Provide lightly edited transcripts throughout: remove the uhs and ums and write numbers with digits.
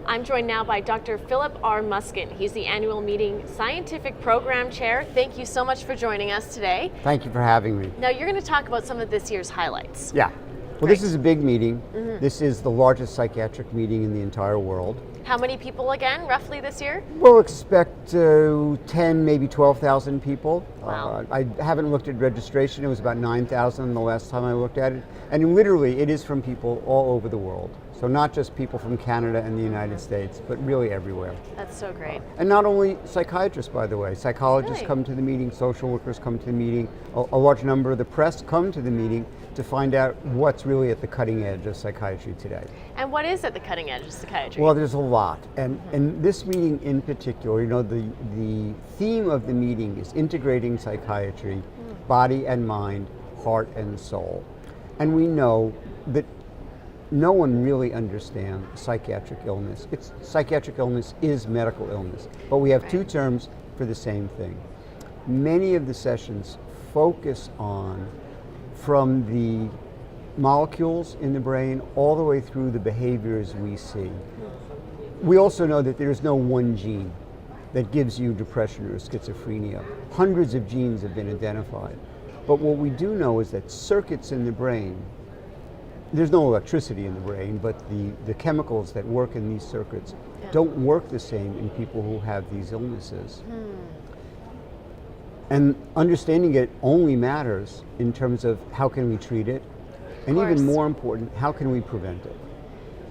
I'm joined now by Dr. Philip R. Muskin. He's the annual meeting Scientific Program Chair. Thank you so much for joining us today. Thank you for having me. Now you're going to talk about some of this year's highlights. Yeah. Well, This is a big meeting. This is the largest psychiatric meeting in the entire world. How many people again, roughly this year? We'll expect 10, maybe 12,000 people. Wow. I haven't looked at registration. It was about 9,000 the last time I looked at it. And literally, it is from people all over the world. So not just people from Canada and the United States, but really everywhere. That's so great. And not only psychiatrists, by the way. Psychologists Really? come to the meeting, social workers come to the meeting, a large number of the press come to the meeting to find out what's really at the cutting edge of psychiatry today. And what is at the cutting edge of psychiatry? Well, there's a lot. And this meeting in particular, you know, the theme of the meeting is integrating psychiatry, body and mind, heart and soul. And we know that no one really understands psychiatric illness. Psychiatric illness is medical illness, but we have two terms for the same thing. Many of the sessions focus on from the molecules in the brain all the way through the behaviors we see. We also know that there's no one gene that gives you depression or schizophrenia. Hundreds of genes have been identified. But what we do know is that circuits in the brain, there's no electricity in the brain, but the chemicals that work in these circuits don't work the same in people who have these illnesses. And understanding it only matters in terms of how can we treat it, and even more important, how can we prevent it?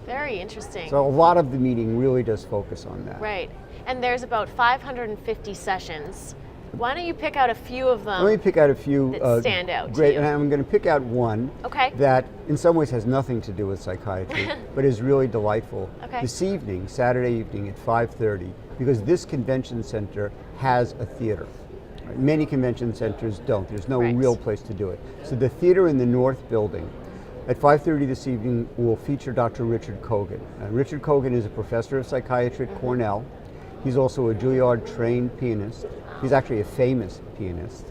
Very interesting. So a lot of the meeting really does focus on that. Right. And there's about 550 sessions. Why don't you pick out a few of them? Let me pick out a few that stand out great, to you. and I'm going to pick out one that in some ways has nothing to do with psychiatry, but is really delightful. This evening, Saturday evening at 5:30, because this convention center has a theater. Many convention centers don't. There's no real place to do it. So the theater in the North Building at 5:30 this evening will feature Dr. Richard Kogan. Richard Kogan is a professor of psychiatry at Cornell. He's also a Juilliard-trained pianist. He's actually a famous pianist.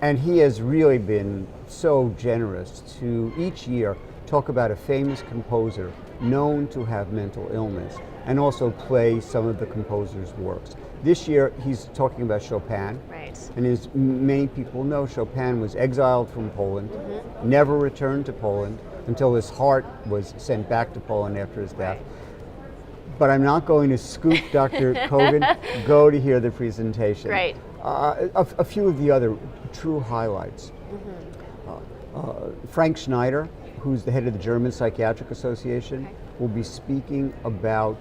And he has really been so generous to each year talk about a famous composer known to have mental illness and also play some of the composer's works. This year he's talking about Chopin. And as many people know, Chopin was exiled from Poland, never returned to Poland until his heart was sent back to Poland after his death. But I'm not going to scoop Dr. Kogan. Go to hear the presentation. Great. A few of the other true highlights. Frank Schneider, who's the head of the German Psychiatric Association, will be speaking about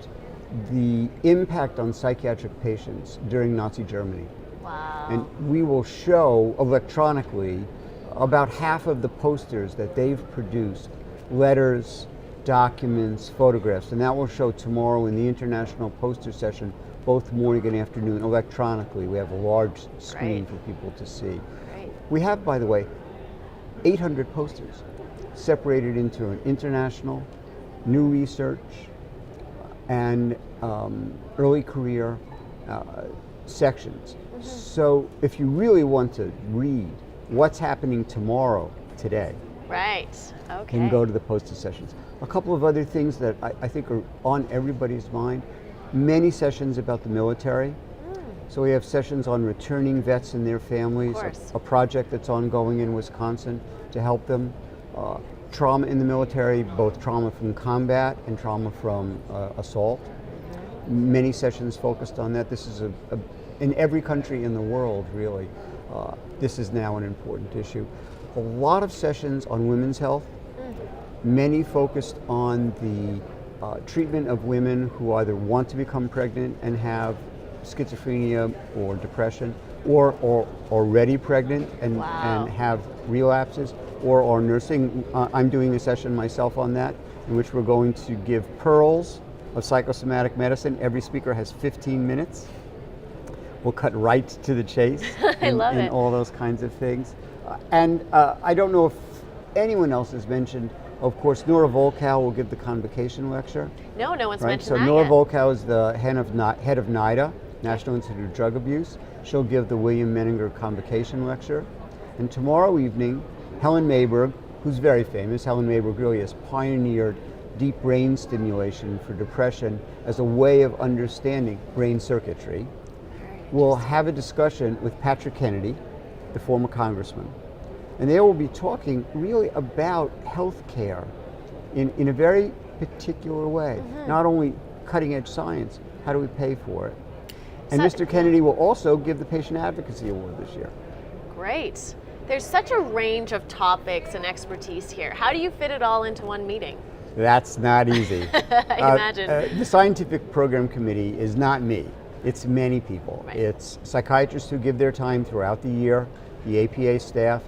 the impact on psychiatric patients during Nazi Germany. Wow. And we will show electronically about half of the posters that they've produced, letters, documents, photographs, and that will show tomorrow in the International Poster Session, both morning and afternoon, electronically. We have a large screen for people to see. We have, by the way, 800 posters separated into an international, new research, and early career sections. So if you really want to read what's happening tomorrow, today, then go to the poster sessions. A couple of other things that I think are on everybody's mind. Many sessions about the military. So we have sessions on returning vets and their families, a project that's ongoing in Wisconsin to help them. Trauma in the military, both trauma from combat and trauma from assault. Many sessions focused on that. This is in every country in the world, really. This is now an important issue. A lot of sessions on women's health, many focused on the treatment of women who either want to become pregnant and have schizophrenia or depression, or already pregnant and have relapses, or are nursing. I'm doing a session myself on that, in which we're going to give pearls of psychosomatic medicine. Every speaker has 15 minutes. We'll cut right to the chase in all those kinds of things. And I don't know if anyone else has mentioned, of course, Nora Volkow will give the convocation lecture. No one's mentioned that. So Nora Volkow is the head of NIDA, National Institute of Drug Abuse. She'll give the William Menninger convocation lecture. And tomorrow evening, Helen Mayberg, who's very famous, Helen Mayberg really has pioneered deep brain stimulation for depression as a way of understanding brain circuitry. We'll have a discussion with Patrick Kennedy, the former congressman, and they will be talking really about healthcare in a very particular way. Not only cutting edge science, how do we pay for it? And Mr. Kennedy will also give the Patient Advocacy Award this year. Great. There's such a range of topics and expertise here. How do you fit it all into one meeting? That's not easy. I imagine. The Scientific Program Committee is not me. It's many people. Right. It's psychiatrists who give their time throughout the year, the APA staff.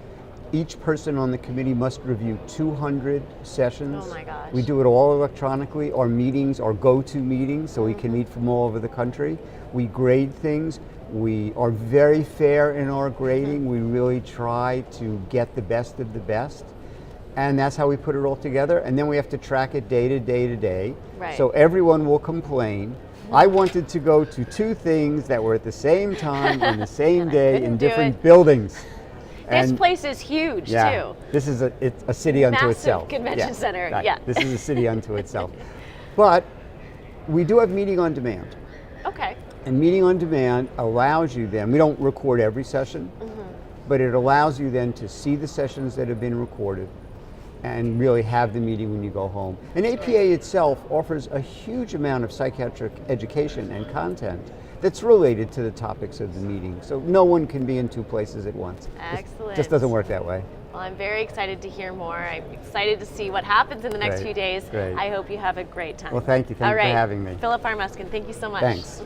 Each person on the committee must review 200 sessions. Oh my gosh. We do it all electronically. Our meetings are go-to meetings, so we can meet from all over the country. We grade things. We are very fair in our grading. We really try to get the best of the best. And that's how we put it all together. And then we have to track it day to day to day. Right. So everyone will complain. I wanted to go to 2 things that were at the same time on the same day in different buildings. This place is huge too. This is it's a city unto itself. Massive convention center, right. yeah. This is a city unto itself. But we do have meeting on demand. Okay. And meeting on demand allows you then, we don't record every session, but it allows you then to see the sessions that have been recorded and really have the meeting when you go home. And APA itself offers a huge amount of psychiatric education and content that's related to the topics of the meeting. So no one can be in 2 places at once. Excellent. It just doesn't work that way. Well, I'm very excited to hear more. I'm excited to see what happens in the next few days. Great. I hope you have a great time. Well, thank you. Thank you for having me. Philip R. Muskin, thank you so much. Thanks.